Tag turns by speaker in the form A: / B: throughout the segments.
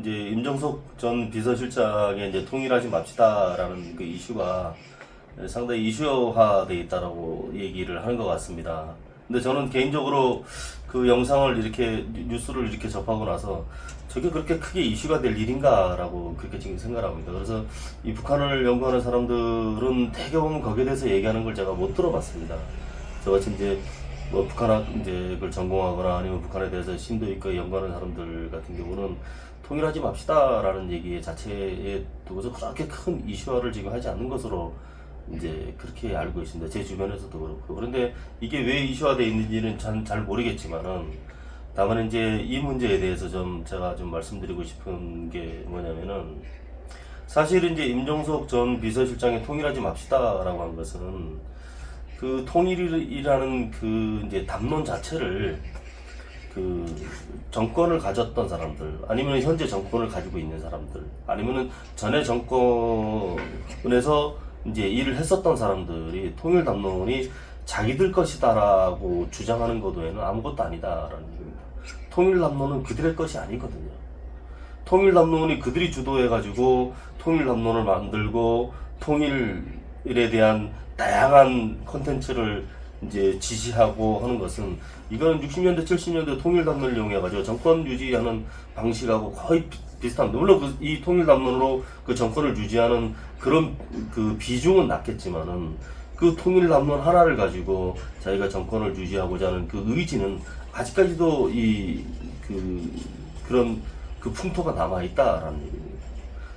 A: 이제 임종석 전 비서실장의 이제 통일하지 맙시다라는 그 이슈가 상당히 이슈화돼 있다라고 얘기를 하는 것 같습니다. 근데 저는 개인적으로 그 영상을 이렇게 뉴스를 이렇게 접하고 나서 저게 그렇게 크게 이슈가 될 일인가라고 그렇게 지금 생각합니다. 그래서 이 북한을 연구하는 사람들은 대개 보면 거기에 대해서 얘기하는 걸 제가 못 들어봤습니다. 저같이 이제 뭐 북한학 이제 그걸 전공하거나 아니면 북한에 대해서 심도 있게 연구하는 사람들 같은 경우는 통일하지 맙시다라는 얘기 자체에 두고서 그렇게 큰 이슈화를 지금 하지 않는 것으로 이제 그렇게 알고 있습니다. 제 주변에서도 그렇고. 그런데 이게 왜 이슈화되어 있는지는 잘 모르겠지만은 다만 이제 이 문제에 대해서 좀 제가 좀 말씀드리고 싶은 게 뭐냐면은 사실은 이제 임종석 전 비서실장의 통일하지 맙시다라고 한 것은 그 통일이라는 그 이제 담론 자체를 그 정권을 가졌던 사람들 아니면 현재 정권을 가지고 있는 사람들 아니면은 전에 정권에서 이제 일을 했었던 사람들이 통일 담론이 자기들 것이다라고 주장하는 것 외에는 아무것도 아니다라는 얘기입니다. 통일 담론은 그들의 것이 아니거든요. 통일 담론이 그들이 주도해가지고 통일 담론을 만들고 통일에 대한 다양한 콘텐츠를 이제 지시하고 하는 것은 이거는 60년대, 70년대 통일 담론을 이용해가지고 정권 유지하는 방식하고 거의 비슷합니다. 물론 이 통일 담론으로 그 정권을 유지하는 그런 그 비중은 낮겠지만은 그 통일 담론 하나를 가지고 자기가 정권을 유지하고자 하는 그 의지는 아직까지도 그런 그 풍토가 남아있다라는 얘기입니다.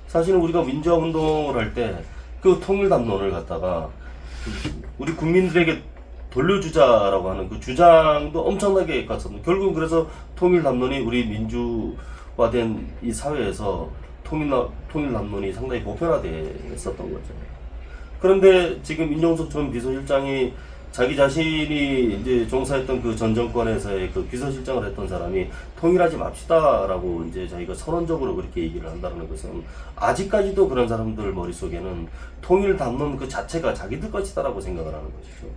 A: 사실은 우리가 민주화 운동을 할 때 그 통일 담론을 갖다가 우리 국민들에게 돌려주자라고 하는 그 주장도 엄청나게 컸었는데 결국은 그래서 통일 담론이 우리 민주화된 이 사회에서 통일 담론이 상당히 보편화됐었던 거죠. 그런데 지금 임종석 전 비서실장이 자기 자신이 이제 종사했던 그 전 정권에서의 그 비서실장을 했던 사람이 통일하지 맙시다라고 이제 자기가 선언적으로 그렇게 얘기를 한다는 것은 아직까지도 그런 사람들 머릿속에는 통일 담론 그 자체가 자기들 것이다라고 생각을 하는 것이죠.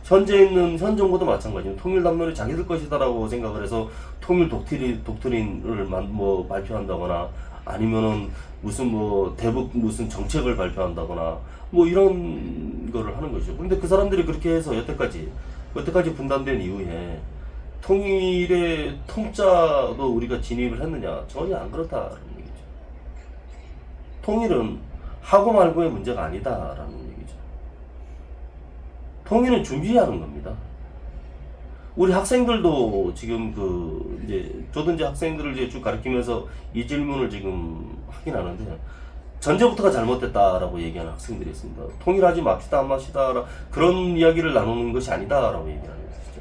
A: 현재 있는 현 정부도 마찬가지입니다. 통일 담론이 자기들 것이다라고 생각을 해서 통일 독트린을 뭐 발표한다거나 아니면은 무슨 뭐 대북 무슨 정책을 발표한다거나 뭐 이런 거를 하는 거죠. 근데 그 사람들이 그렇게 해서 여태까지 분단된 이후에 통일의 통짜도 우리가 진입을 했느냐? 전혀 안 그렇다라는 얘기죠. 통일은 하고 말고의 문제가 아니다라는 얘기죠. 통일은 준비하는 겁니다. 우리 학생들도 지금 이제 저도 이제 학생들을 이제 쭉 가르치면서 이 질문을 지금 하긴 하는데 전제부터가 잘못됐다라고 얘기하는 학생들이 있습니다. 통일하지 맙시다, 안 맙시다 그런 이야기를 나누는 것이 아니다라고 얘기하는 것이죠.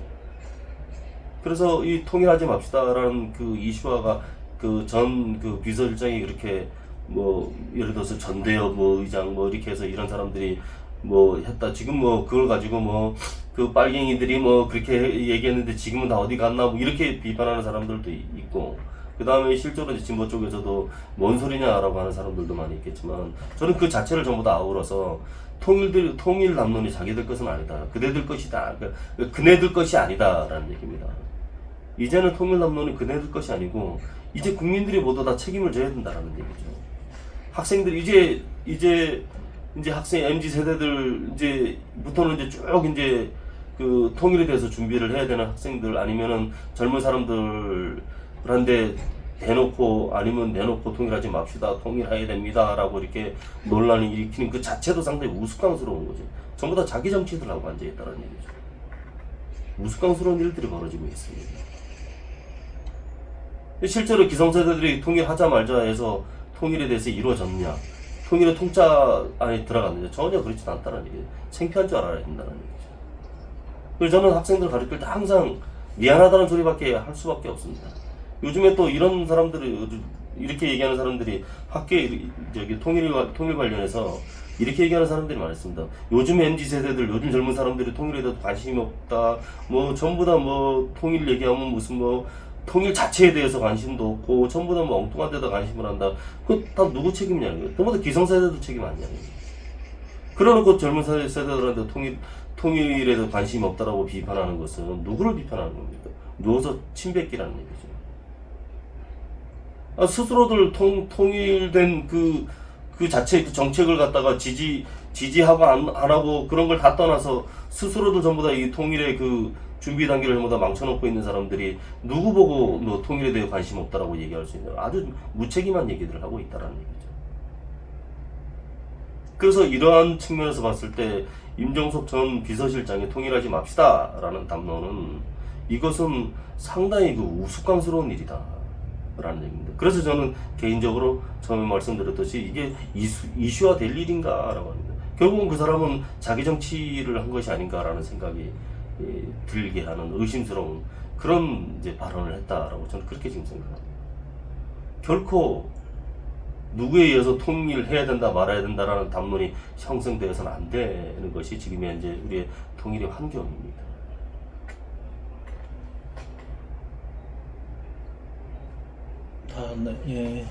A: 그래서 이 통일하지 맙시다라는 그 이슈화가 그 비서실장이 그렇게 뭐 예를 들어서 전대협 뭐 의장 뭐 이렇게 해서 이런 사람들이 뭐 했다. 지금 뭐 그걸 가지고 뭐 그 빨갱이들이 뭐 그렇게 얘기했는데 지금은 다 어디 갔나 뭐 이렇게 비판하는 사람들도 있고 그 다음에 실제로 이제 진보 쪽에서도 뭔 소리냐라고 하는 사람들도 많이 있겠지만 저는 그 자체를 전부 다 아우러서 통일 담론이 자기들 것은 아니다. 그네들 것이다. 그네들 것이 아니다라는 얘기입니다. 이제는 통일 담론이 그네들 것이 아니고 이제 국민들이 모두 다 책임을 져야 된다라는 얘기죠. 학생들 이제 학생 MZ 세대들 이제부터는 이제 쭉 이제 그 통일에 대해서 준비를 해야 되는 학생들 아니면은 젊은 사람들한테 대놓고 아니면 내놓고 통일하지 맙시다 통일해야 됩니다라고 이렇게 논란을 일으키는 그 자체도 상당히 우스꽝스러운 거죠. 전부 다 자기 정치들 하고 앉아 있다는 얘기죠. 우스꽝스러운 일들이 벌어지고 있습니다. 실제로 기성세대들이 통일하자 말자 해서 통일에 대해서 이루어졌냐? 통일의 통짜 안에 들어갔느냐? 전혀 그렇지 않다는 얘기예요. 창피한 줄 알아야 된다는 얘기죠. 그래서 저는 학생들 가르칠 때 항상 미안하다는 소리밖에 할 수밖에 없습니다. 요즘에 또 이런 사람들이 이렇게 얘기하는 사람들이 학교에 통일 관련해서 이렇게 얘기하는 사람들이 많습니다. 요즘 MZ 세대들, 요즘 젊은 사람들이 통일에 대해서 관심이 없다. 뭐 전부 다 뭐 통일 얘기하면 무슨 뭐 통일 자체에 대해서 관심도 없고 전부 다 뭐 엉뚱한 데다 관심을 한다. 그거 다 누구 책임이냐는 거예요. 전부 다 기성세대들 책임 아니냐는 거예요. 그러놓고 젊은 세대들한테 통일에 대해서 관심이 없다라고 비판하는 것은 누구를 비판하는 겁니까? 누워서 침 뱉기라는 얘기죠. 스스로들 통일된 그 자체 그 정책을 갖다가 지지하고 안 하고 그런 걸 다 떠나서 스스로들 전부 다 이 통일의 그 준비 단계를 전부 다 망쳐놓고 있는 사람들이 누구 보고 너 통일에 대해 관심 없다라고 얘기할 수 있는 아주 무책임한 얘기들을 하고 있다라는 얘기죠. 그래서 이러한 측면에서 봤을 때 임종석 전 비서실장이 통일하지 맙시다라는 담론은 이것은 상당히 그 우스꽝스러운 일이다. 라는 얘기입니다. 그래서 저는 개인적으로 처음에 말씀드렸듯이 이게 이슈화 될 일인가라고 합니다. 결국은 그 사람은 자기 정치를 한 것이 아닌가라는 생각이 들게 하는 의심스러운 그런 이제 발언을 했다라고 저는 그렇게 지금 생각합니다. 결코 누구에 의해서 통일해야 된다 말아야 된다라는 담론이 형성되어서는 안 되는 것이 지금의 이제 우리의 통일의 환경입니다.
B: 네, 예.